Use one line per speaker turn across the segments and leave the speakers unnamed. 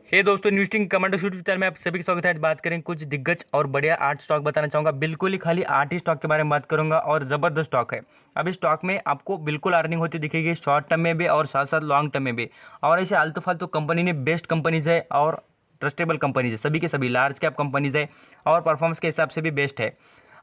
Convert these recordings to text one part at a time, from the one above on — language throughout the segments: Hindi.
हे दोस्तों, इन्वेस्टिंग कमांडो यूट्यूब चैनल में आप सभी का स्वागत है। आज बात करें कुछ दिग्गज और बढ़िया 8 स्टॉक बताना चाहूँगा। बिल्कुल ही खाली 8 ही स्टॉक के बारे में बात करूंगा और ज़बरदस्त स्टॉक है। अब इस स्टॉक में आपको बिल्कुल अर्निंग होती दिखेगी, शॉर्ट टर्म में भी और साथ साथ लॉन्ग टर्म में भी। और ऐसे आलतू फालतू कंपनी ने बेस्ट कंपनीज है और ट्रस्टेबल कंपनीज है, सभी के सभी लार्ज कैप कंपनीज है और परफॉर्मेंस के हिसाब से भी बेस्ट है।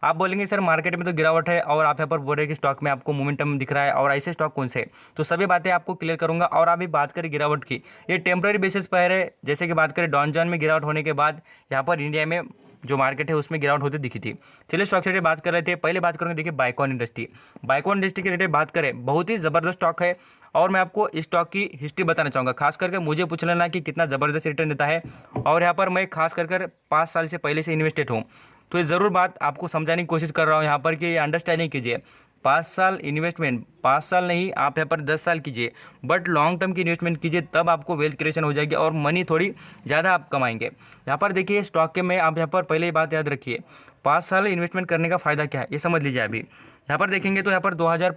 आप बोलेंगे सर मार्केट में तो गिरावट है और आप यहाँ पर बोल रहे हैं कि स्टॉक में आपको मोमेंटम दिख रहा है, और ऐसे स्टॉक कौन से हैं? तो सभी बातें आपको क्लियर करूंगा। और अभी बात करें गिरावट की, ये टेम्पररी बेसिस पर है। जैसे कि बात करें डॉन जॉन में गिरावट होने के बाद यहाँ पर इंडिया में जो मार्केट है उसमें गिरावट होती दिखी थी। चलिए स्टॉक से रिलेटेड बात कर रहे थे। पहले बात करेंगे, देखिए बाइकॉन इंडस्ट्री। बाइकॉन इंडस्ट्री के रिलेटेड बात करें, बहुत ही ज़बरदस्त स्टॉक है। और मैं आपको इस स्टॉक की हिस्ट्री बताना चाहूँगा। खास करके मुझे पूछ लेना कि कितना ज़बरदस्त रिटर्न देता है। और यहाँ पर मैं खास कर 5 साल से पहले से इन्वेस्टेड हूँ, तो ये ज़रूर बात आपको समझाने की कोशिश कर रहा हूँ यहाँ पर कि ये अंडरस्टैंडिंग कीजिए। 5 साल इन्वेस्टमेंट, 5 साल नहीं, आप यहाँ पर 10 साल कीजिए, बट लॉन्ग टर्म की इन्वेस्टमेंट कीजिए, तब आपको वेल्थ क्रिएशन हो जाएगी और मनी थोड़ी ज़्यादा आप कमाएंगे। यहाँ पर देखिए स्टॉक के में आप यहाँ पर पहले ही बात याद रखिए, 5 साल इन्वेस्टमेंट करने का फ़ायदा क्या है ये समझ लीजिए। अभी यहाँ पर देखेंगे तो यहाँ पर 2000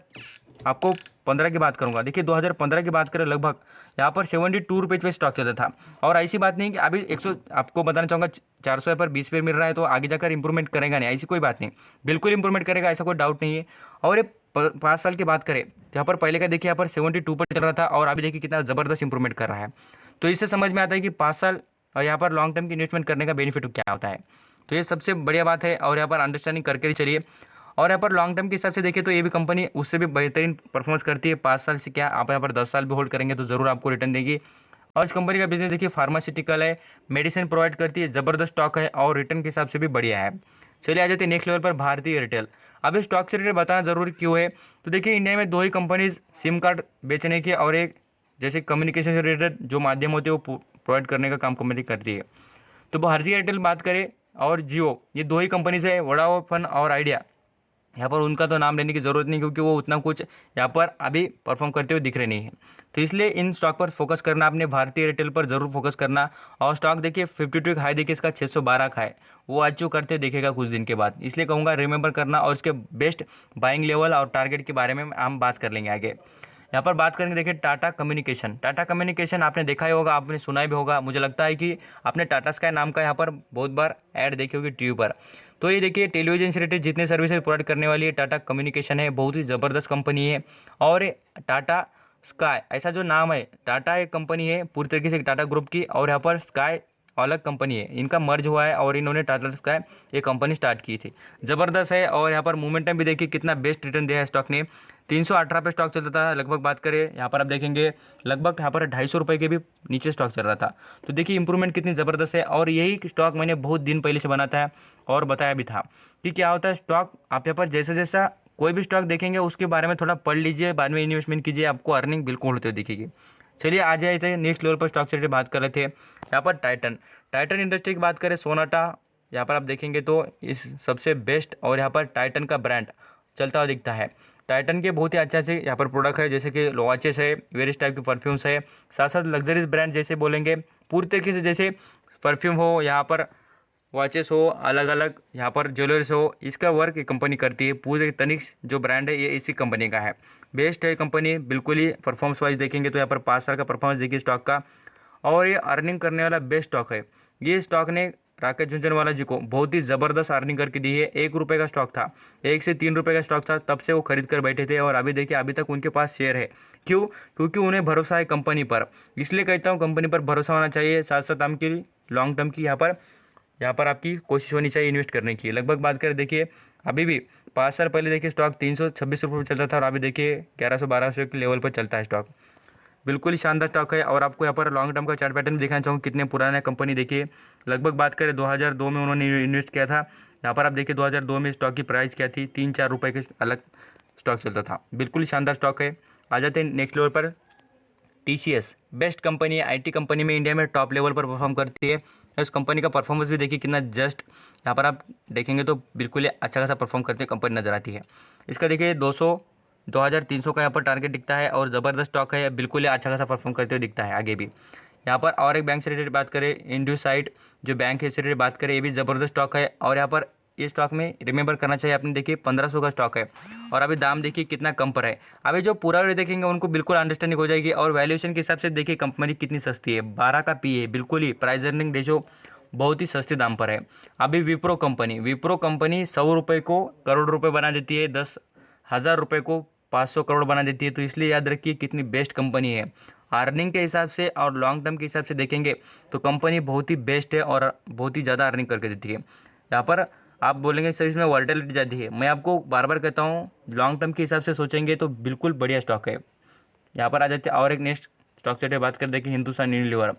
आपको 15 की बात करूंगा। देखिए 2015 की बात करें, लगभग यहाँ पर 72 रुपये पे स्टॉक चलता था। और ऐसी बात नहीं कि अभी 100, आपको बताना चाहूँगा 400 पर 20 पे मिल रहा है तो आगे जाकर इंप्रूवमेंट करेगा नहीं, ऐसी कोई बात नहीं। बिल्कुल इंप्रूवमेंट करेगा, ऐसा कोई डाउट नहीं है। और ये 5 साल की बात करें तो यहाँ पर पहले का देखिए यहाँ पर 72 पर चल रहा था और अभी देखिए कितना ज़बरदस्त इंप्रूवमेंट कर रहा है। तो इससे समझ में आता है कि 5 साल और यहाँ पर लॉन्ग टर्म की इन्वेस्टमेंट करने का बेनिफिट क्या होता है। तो ये सबसे बढ़िया बात है और यहाँ पर अंडरस्टैंडिंग करके ही चलिए। और यहाँ पर लॉन्ग टर्म के हिसाब से देखिए तो ये भी कंपनी उससे भी बेहतरीन परफॉर्मेंस करती है। 5 साल से क्या, आप यहाँ पर 10 साल भी होल्ड करेंगे तो ज़रूर आपको रिटर्न देगी। और इस कंपनी का बिजनेस देखिए फार्मास्यूटिकल है, मेडिसिन प्रोवाइड करती है, ज़बरदस्त स्टॉक है और रिटर्न के हिसाब से भी बढ़िया है। चलिए आ जाते हैं नेक्स्ट लेवल पर, भारतीय एयरटेल। अब इस स्टॉक से रिलेटेड बताना ज़रूरी क्यों है, तो देखिए इंडिया में 2 ही कंपनीज सिम कार्ड बेचने की और एक जैसे कम्युनिकेशन से रिलेटेड जो माध्यम होते हैं वो प्रोवाइड करने का काम कंपनी करती है। तो भारतीय एयरटेल बात करें और जियो, ये 2 ही कंपनीज है, वोडाफोन और आइडिया। यहाँ पर उनका तो नाम लेने की ज़रूरत नहीं क्योंकि वो उतना कुछ यहाँ पर अभी परफॉर्म करते हुए दिख रहे नहीं है। तो इसलिए इन स्टॉक पर फोकस करना, आपने भारतीय एयरटेल पर ज़रूर फोकस करना। और स्टॉक देखिए 52 का हाई देखिए, इसका 612 का है, वो अचीव करते देखेगा कुछ दिन के बाद। इसलिए कहूँगा रिमेंबर करना और इसके बेस्ट बाइंग लेवल और टारगेट के बारे में हम बात कर लेंगे आगे। यहाँ पर बात करेंगे, देखिए टाटा कम्युनिकेशन। टाटा कम्युनिकेशन आपने देखा ही होगा, आपने सुना भी होगा। मुझे लगता है कि आपने टाटा स्काई नाम का यहाँ पर बहुत बार ऐड देखी होगी टीवी पर। तो ये देखिए टेलीविजन से रिलेटेड जितने सर्विसेज प्रोवाइड करने वाली है टाटा कम्युनिकेशन है, बहुत ही ज़बरदस्त कंपनी है। और टाटा स्काई ऐसा जो नाम है, टाटा एक कंपनी है पूरी तरीके से टाटा ग्रुप की, और यहाँ पर स्काई अलग कंपनी है, इनका मर्ज हुआ है और इन्होंने टाटा स्काई ये कंपनी स्टार्ट की थी। ज़बरदस्त है। और यहाँ पर मोमेंटम भी देखिए कितना बेस्ट रिटर्न दिया है स्टॉक ने। 318 पे स्टॉक चलता था लगभग, बात करें यहाँ पर आप देखेंगे लगभग यहाँ पर 250 रुपये के भी नीचे स्टॉक चल रहा था। तो देखिए इंप्रूवमेंट कितनी ज़बरदस्त है। और यही स्टॉक मैंने बहुत दिन पहले से बनाता है और बताया भी था कि क्या होता है स्टॉक। आप यहाँ पर जैसा जैसा कोई भी स्टॉक देखेंगे उसके बारे में थोड़ा पढ़ लीजिए, बाद में इन्वेस्टमेंट कीजिए, आपको अर्निंग बिल्कुल होते हुए दिखेगी। चलिए आ जाए थे नेक्स्ट लेवल पर, स्टॉक से रिलेटेड बात कर रहे थे। यहाँ पर टाइटन, टाइटन इंडस्ट्री की बात करें, सोनाटा यहाँ पर आप देखेंगे तो इस सबसे बेस्ट और यहाँ पर टाइटन का ब्रांड चलता हुआ दिखता है। टाइटन के बहुत ही अच्छा से यहाँ पर प्रोडक्ट है, जैसे कि वॉचेस है, वेरियस टाइप के परफ्यूम्स है, साथ साथ लग्जरीज ब्रांड जैसे बोलेंगे पूरी तरीके से, जैसे परफ्यूम हो, यहाँ पर वॉचेस हो, अलग अलग यहाँ पर ज्वेलरीज हो, इसका वर्क ये कंपनी करती है। पूरे तनिष्क जो ब्रांड है ये इसी कंपनी का है। बेस्ट है कंपनी बिल्कुल ही। परफॉर्मेंस वाइज देखेंगे तो यहाँ पर 5 साल का परफॉर्मेंस देखिए स्टॉक का, और ये अर्निंग करने वाला बेस्ट स्टॉक है। ये स्टॉक ने राकेश झुनझुनवाला जी को बहुत ही ज़बरदस्त अर्निंग करके दी है। 1 रुपये का स्टॉक था, 1 से 3 रुपये का स्टॉक था, तब से वो खरीद कर बैठे थे और अभी देखिए अभी तक उनके पास शेयर है। क्यों? क्योंकि उन्हें भरोसा है कंपनी पर। इसलिए कहता हूँ कंपनी पर भरोसा होना चाहिए, साथ साथ आपकी लॉन्ग टर्म की यहाँ पर आपकी कोशिश होनी चाहिए इन्वेस्ट करने की। लगभग बात करें देखिए अभी भी 5 साल पहले देखिए स्टॉक 326 रुपये पर चलता था और अभी देखिए 1100-1200 के लेवल पर चलता है स्टॉक। बिल्कुल ही शानदार स्टॉक है। और आपको यहाँ पर लॉन्ग टर्म का चार्ट पैटर्न भी दिखाना चाहूँगा, कितने पुराना कंपनी देखिए। लगभग बात करें 2002 में उन्होंने इन्वेस्ट किया था। यहाँ पर आप देखिए 2002 में स्टॉक की प्राइस क्या थी, 3-4 रुपये के अलग स्टॉक चलता था। बिल्कुल ही शानदार स्टॉक है। आ जाते हैं नेक्स्ट लेवल पर, टीसीएस बेस्ट कंपनी है, आईटी कंपनी में इंडिया में टॉप लेवल पर परफॉर्म करती है। इस कंपनी का परफॉर्मेंस भी देखिए कितना जस्ट, यहाँ पर आप देखेंगे तो बिल्कुल ही अच्छा खासा परफॉर्म करती है कंपनी नजर आती है। इसका देखिए 2300 का यहाँ पर टारगेट दिखता है और ज़बरदस्त स्टॉक है, बिल्कुल ही अच्छा खासा परफॉर्म करते हुए दिखता है आगे भी। यहाँ पर और एक बैंक से रिलेटेड बात करें, इंडसइंड जो बैंक है, इससे रिलेटेड बात करें, ये भी ज़बरदस्त स्टॉक है। और यहाँ पर ये स्टॉक में रिमेंबर करना चाहिए आपने। देखिए 1500 का स्टॉक है और अभी दाम देखिए कितना कम पर है। अभी जो पूरा वीडियो देखेंगे उनको बिल्कुल अंडरस्टैंडिंग हो जाएगी। और वैल्यूएशन के हिसाब से देखिए कंपनी कितनी सस्ती है, 12 का पी है, बिल्कुल ही प्राइस अर्निंग रेशो बहुत ही सस्ते दाम पर है। अभी विप्रो कंपनी 100 रुपये को करोड़ रुपए बना देती है, 10,000 रुपये को 500 करोड़ बना देती है। तो इसलिए याद रखिए कितनी बेस्ट कंपनी है। अर्निंग के हिसाब से और लॉन्ग टर्म के हिसाब से देखेंगे तो कंपनी बहुत ही बेस्ट है और बहुत ही ज़्यादा अर्निंग करके देती है। यहाँ पर आप बोलेंगे सर इसमें वॉलेटिलिटी ज़्यादा है, मैं आपको बार बार कहता हूँ लॉन्ग टर्म के हिसाब से सोचेंगे तो बिल्कुल बढ़िया स्टॉक है। यहाँ पर आ जाते हैं और एक नेक्स्ट स्टॉक से बात कर देखिए हिंदुस्तान यूनिलीवर।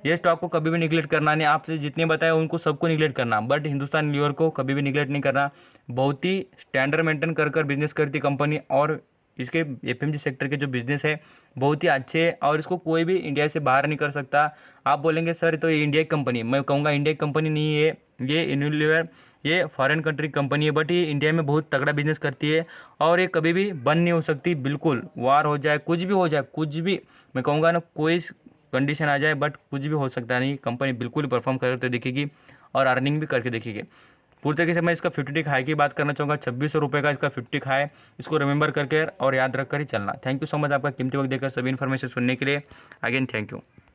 ये स्टॉक को कभी भी निगलेक्ट करना नहीं, आपसे जितने बताए उनको सबको निगलेक्ट करना, बट हिंदुस्तान यूनिलीवर को कभी भी निगलेक्ट नहीं करना। बहुत ही स्टैंडर्ड मेंटेन कर बिजनेस करती कंपनी और इसके एफएमजी सेक्टर के जो बिजनेस है बहुत ही अच्छे है और इसको कोई भी इंडिया से बाहर नहीं कर सकता। आप बोलेंगे सर तो ये इंडिया की कंपनी, मैं कहूँगा इंडिया की कंपनी नहीं है ये यूनिलीवर, ये फॉरेन कंट्री की कंपनी है, बट ये इंडिया में बहुत तगड़ा बिजनेस करती है और ये कभी भी बंद नहीं हो सकती। बिल्कुल वार हो जाए, कुछ भी हो जाए, कुछ भी मैं कहूँगा ना, कोई कंडीशन आ जाए, बट कुछ भी हो सकता नहीं, कंपनी बिल्कुल परफॉर्म करते दिखेगी और अर्निंग भी करके दिखेगी। पूरी तरीके से मैं इसका 50 टिक हाई की बात करना चाहूँगा। 2600 रुपये का इसका 50 टिक हाई, इसको रिमेंबर करके और याद रख कर ही चलना। थैंक यू सो मच आपका कीमती वक्त देकर सभी इन्फॉर्मेशन सुनने के लिए। Again thank you.